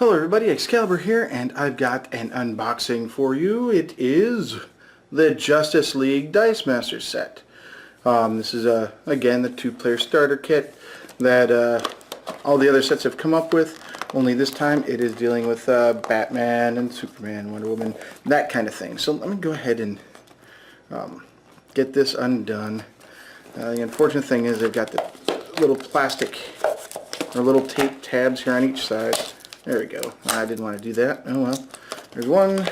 Hello everybody, Excalibur here, and I've got an unboxing for you. It is the Justice League Dice Master set. This is, again, the two-player starter kit that all the other sets have come up with, only this time it is dealing with Batman and Superman, Wonder Woman, that kind of thing. So let me go ahead and get this undone. The unfortunate thing is they've got the little plastic or little tape tabs here on each side. There we go. I didn't want to do that. Oh well. There's one.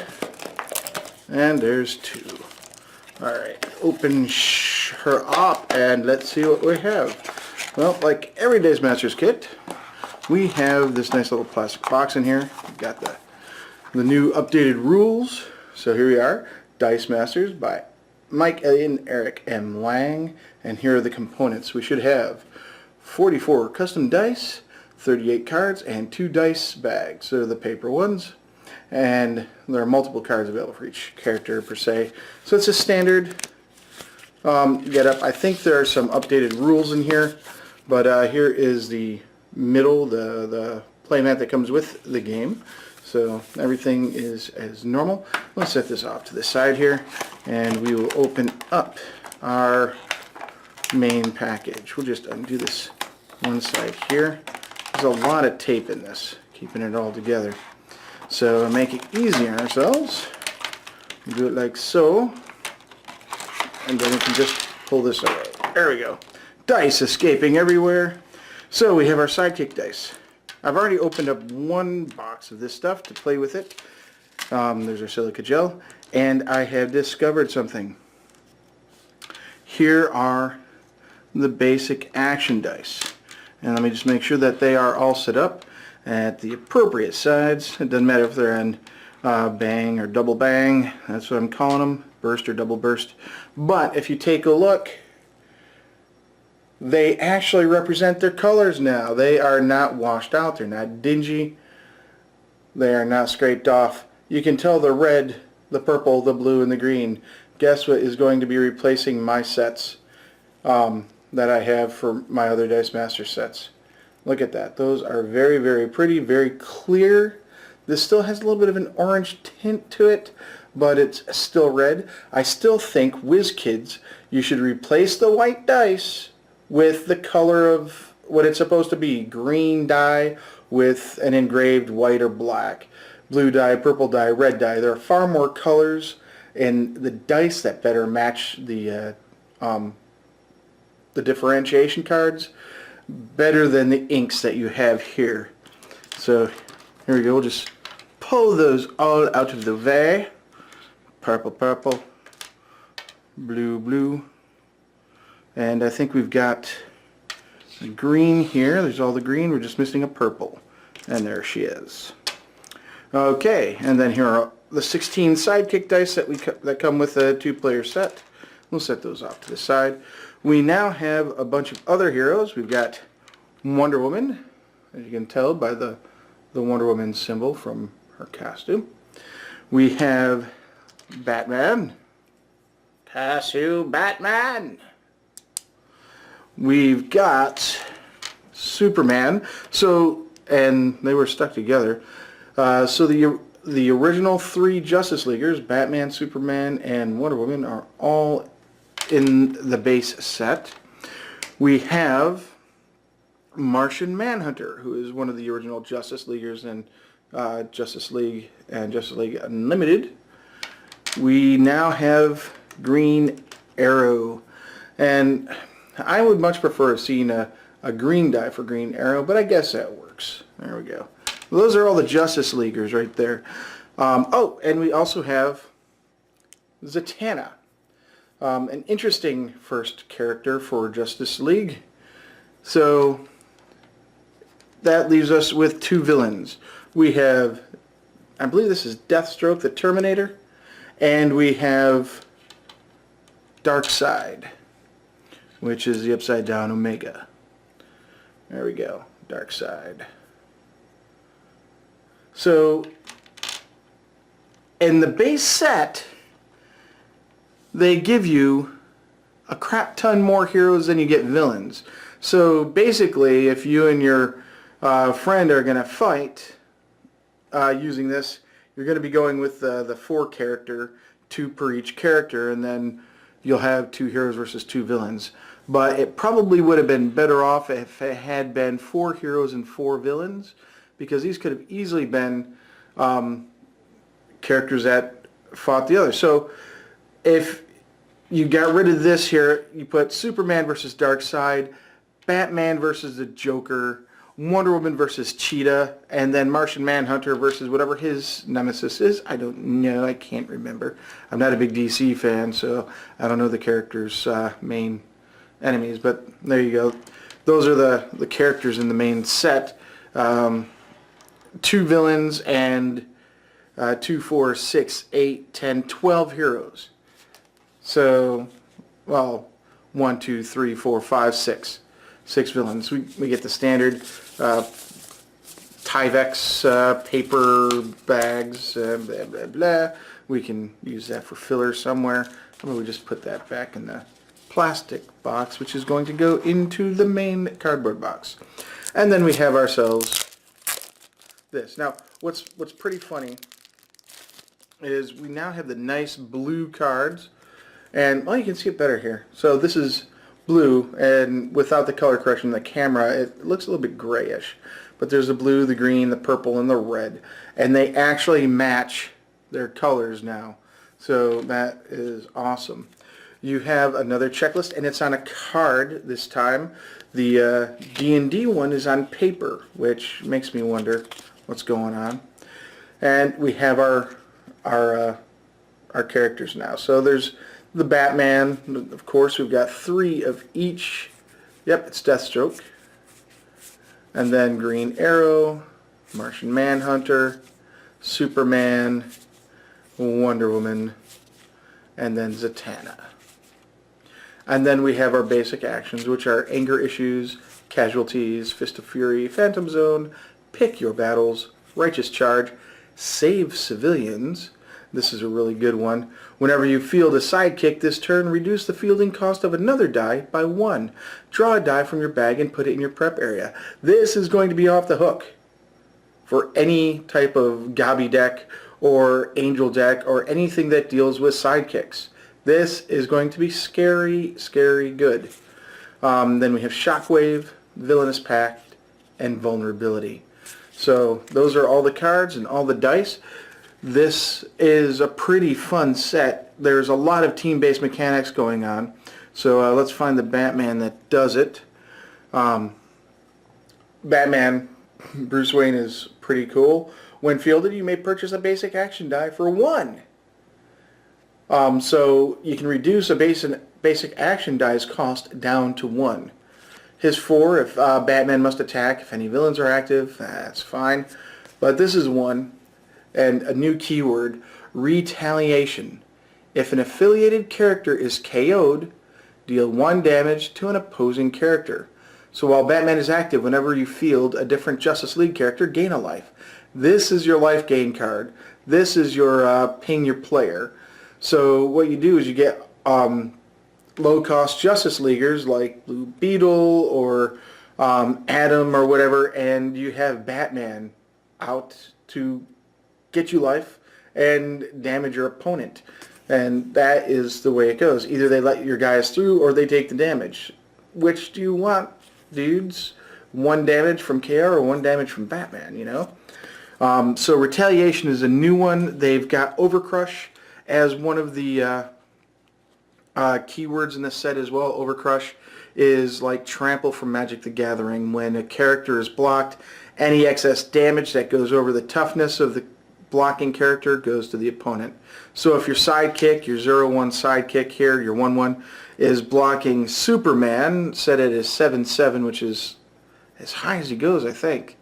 And there's two. Alright. Open her up and let's see what we have. Well, like every Dice Masters kit, we have this nice little plastic box in here. We've got the new updated rules. So here we are. Dice Masters by Mike Elliott and Eric M. Lang. And here are the components. We should have 44 custom dice, 38 cards, and 2 dice bags. So the paper ones, and there are multiple cards available for each character per se. So it's a standard getup. I think there are some updated rules in here, but here is the middle, the playmat that comes with the game. So everything is as normal. Let's set this off to the side here, and we will open up our main package. We'll just undo this one side here. There's a lot of tape in this, keeping it all together. So to make it easy on ourselves, we do it like so, and then we can just pull this away. There we go. Dice escaping everywhere. So we have our sidekick dice. I've already opened up one box of this stuff to play with it. There's our silica gel, and I have discovered something. Here are the basic action dice. And let me just make sure that they are all set up at the appropriate sides. It doesn't matter if they're in bang or double bang. That's what I'm calling them, burst or double burst. But if you take a look, they actually represent their colors now. They are not washed out. They're not dingy. They are not scraped off. You can tell the red, the purple, the blue, and the green. Guess what is going to be replacing my sets that I have for my other Dice Master sets. Look at that. Those are very, very pretty, very clear. This still has a little bit of an orange tint to it, but it's still red. I still think, WizKids, you should replace the white dice with the color of what it's supposed to be. Green dye with an engraved white or black. Blue dye, purple dye, red dye. There are far more colors in the dice that better match the differentiation cards better than the inks that you have here. So here we go. We'll just pull those all out of the way. Purple, purple, blue, blue, and I think we've got the green here. There's all the green. We're just missing a purple, and there she is. Okay, and then here are the 16 sidekick dice that come with a two-player set. We'll set those off to the side. We now have a bunch of other heroes. We've got Wonder Woman, as you can tell by the Wonder Woman symbol from her costume. We have Batman. Cashew Batman. We've got Superman. So, and they were stuck together. So the original 3 Justice Leaguers, Batman, Superman, and Wonder Woman, are all in the base set. We have Martian Manhunter, who is one of the original Justice Leaguers in Justice League and Justice League Unlimited. We now have Green Arrow, and I would much prefer seeing a green die for Green Arrow, but I guess that works. There we go. Those are all the Justice Leaguers right there. Oh, and we also have Zatanna. An interesting first character for Justice League. So that leaves us with 2 villains. We have, I believe this is Deathstroke the Terminator, and we have Darkseid, which is the upside down Omega. There we go, Darkseid. So in the base set, they give you a crap ton more heroes than you get villains. So basically, if you and your friend are going to fight, using this, you're going to be going with the 4 character, 2 per each character, and then you'll have 2 heroes versus 2 villains. But it probably would have been better off if it had been 4 heroes and 4 villains, because these could have easily been characters that fought the other. So if you got rid of this here, you put Superman versus Darkseid, Batman versus the Joker, Wonder Woman versus Cheetah, and then Martian Manhunter versus whatever his nemesis is. I don't know. I can't remember. I'm not a big DC fan, so I don't know the characters' main enemies. But there you go. Those are the characters in the main set. 2 villains and 2, 4, 6, 8, 10, 12 heroes. So, well, 1, 2, 3, 4, 5, 6. 6 villains. We get the standard Tyvek paper bags, blah, blah, blah. We can use that for filler somewhere. How about we just put that back in the plastic box, which is going to go into the main cardboard box. And then we have ourselves this. Now, what's pretty funny is we now have the nice blue cards, and you can see it better here. So this is blue, and without the color correction in the camera, it looks a little bit grayish. But there's the blue, the green, the purple, and the red, and they actually match their colors now. So that is awesome. You have another checklist, and it's on a card this time. The D&D one is on paper, which makes me wonder what's going on. And we have our characters now. So there's the Batman, of course. We've got 3 of each. Yep, it's Deathstroke. And then Green Arrow, Martian Manhunter, Superman, Wonder Woman, and then Zatanna. And then we have our basic actions, which are Anger Issues, Casualties, Fist of Fury, Phantom Zone, Pick Your Battles, Righteous Charge, Save Civilians. This is a really good one. Whenever you field a sidekick this turn, reduce the fielding cost of another die by 1. Draw a die from your bag and put it in your prep area. This is going to be off the hook for any type of Gobby deck or Angel deck or anything that deals with sidekicks. This is going to be scary, scary good. Then we have Shockwave, Villainous Pact, and Vulnerability. So those are all the cards and all the dice. This is a pretty fun set. There's a lot of team-based mechanics going on. So let's find the Batman that does it. Batman, Bruce Wayne, is pretty cool. When fielded, you may purchase a basic action die for 1. So you can reduce a basic action die's cost down to 1. His 4, if Batman must attack, if any villains are active, that's fine. But this is 1. And a new keyword, Retaliation. If an affiliated character is KO'd, deal 1 damage to an opposing character. So while Batman is active, whenever you field a different Justice League character, gain a life. This is your life gain card. This is your ping your player. So what you do is you get low-cost Justice Leaguers like Blue Beetle or Atom or whatever, and you have Batman out to get you life and damage your opponent. And that is the way it goes. Either they let your guys through or they take the damage. Which do you want, dudes? 1 damage from KR or 1 damage from Batman, you know? So Retaliation is a new one. They've got Overcrush as one of the keywords in this set as well. Overcrush is like Trample from Magic the Gathering. When a character is blocked, any excess damage that goes over the toughness of the blocking character goes to the opponent. So if your sidekick, your 0-1 sidekick here, your 1-1, is blocking Superman, set it as 7-7, which is as high as he goes, I think.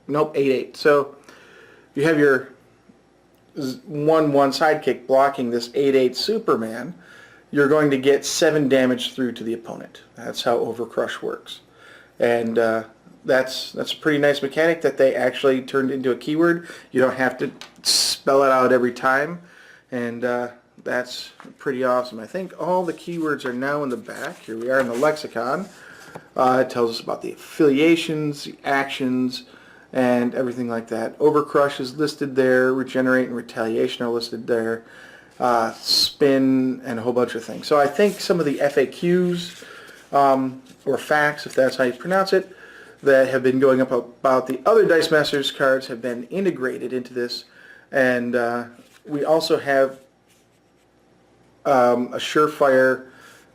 Nope, 8-8. So you have your 1-1 sidekick blocking this 8-8 Superman, you're going to get 7 damage through to the opponent. That's how Overcrush works. And that's a pretty nice mechanic that they actually turned into a keyword. You don't have to spell it out every time, and that's pretty awesome. I think all the keywords are now in the back. Here we are in the lexicon. It tells us about the affiliations, the actions, and everything like that. Overcrush is listed there. Regenerate and Retaliation are listed there. Spin and a whole bunch of things. So I think some of the FAQs or facts, if that's how you pronounce it, that have been going up about the other Dice Masters cards have been integrated into this. And we also have a surefire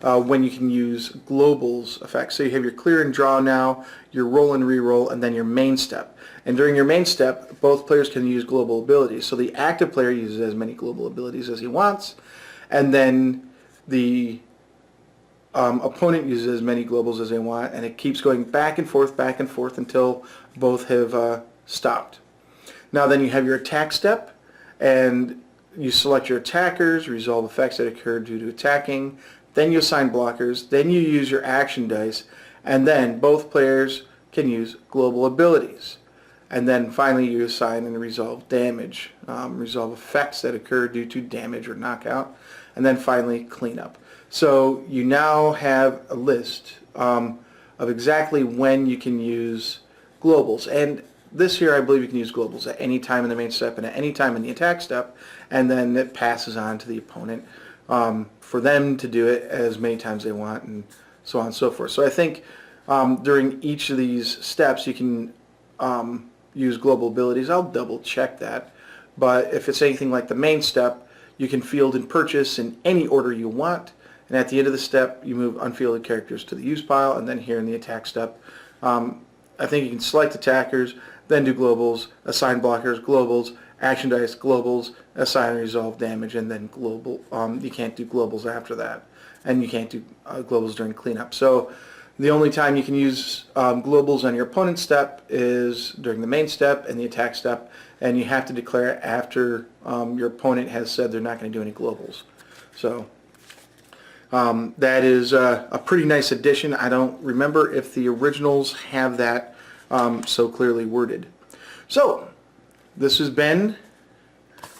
when you can use globals effect. So you have your clear and draw now, your roll and re-roll, and then your main step. And during your main step, both players can use global abilities. So the active player uses as many global abilities as he wants, and then the opponent uses as many globals as they want, and it keeps going back and forth until both have stopped. Now then you have your attack step, and you select your attackers, resolve effects that occur due to attacking, then you assign blockers, then you use your action dice, and then both players can use global abilities. And then finally you assign and resolve damage, resolve effects that occur due to damage or knockout, and then finally cleanup. So you now have a list of exactly when you can use globals. And this here I believe you can use globals at any time in the main step and at any time in the attack step, and then it passes on to the opponent for them to do it as many times they want, and so on and so forth. So I think during each of these steps you can use global abilities. I'll double check that, but if it's anything like the main step, you can field and purchase in any order you want, and at the end of the step you move unfielded characters to the use pile, and then here in the attack step I think you can select attackers, then do globals, assign blockers, globals, action dice, globals, assign and resolve damage, and then global. You can't do globals after that, and you can't do globals during cleanup. So the only time you can use globals on your opponent's step is during the main step and the attack step, and you have to declare it after your opponent has said they're not going to do any globals. So that is a pretty nice addition. I don't remember if the originals have that so clearly worded. So this has been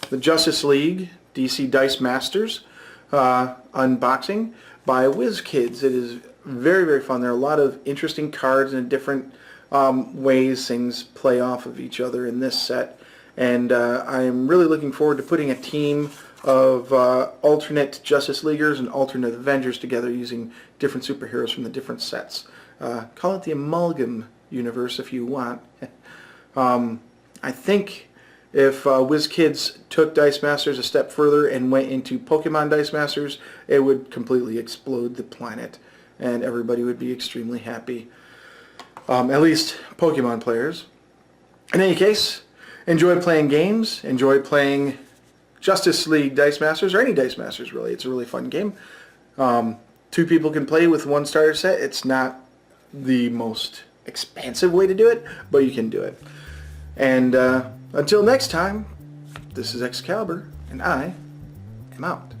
the Justice League DC Dice Masters unboxing by WizKids. It is very, very fun. There are a lot of interesting cards and different ways things play off of each other in this set. And I'm really looking forward to putting a team of alternate Justice Leaguers and alternate Avengers together using different superheroes from the different sets. Call it the Amalgam universe if you want. I think if WizKids took Dice Masters a step further and went into Pokemon Dice Masters, it would completely explode the planet, and everybody would be extremely happy. At least Pokemon players. In any case, enjoy playing games, enjoy playing Justice League Dice Masters, or any Dice Masters really. It's a really fun game. 2 people can play with one starter set. It's not the most expansive way to do it, but you can do it. And until next time, this is Excalibur, and I am out.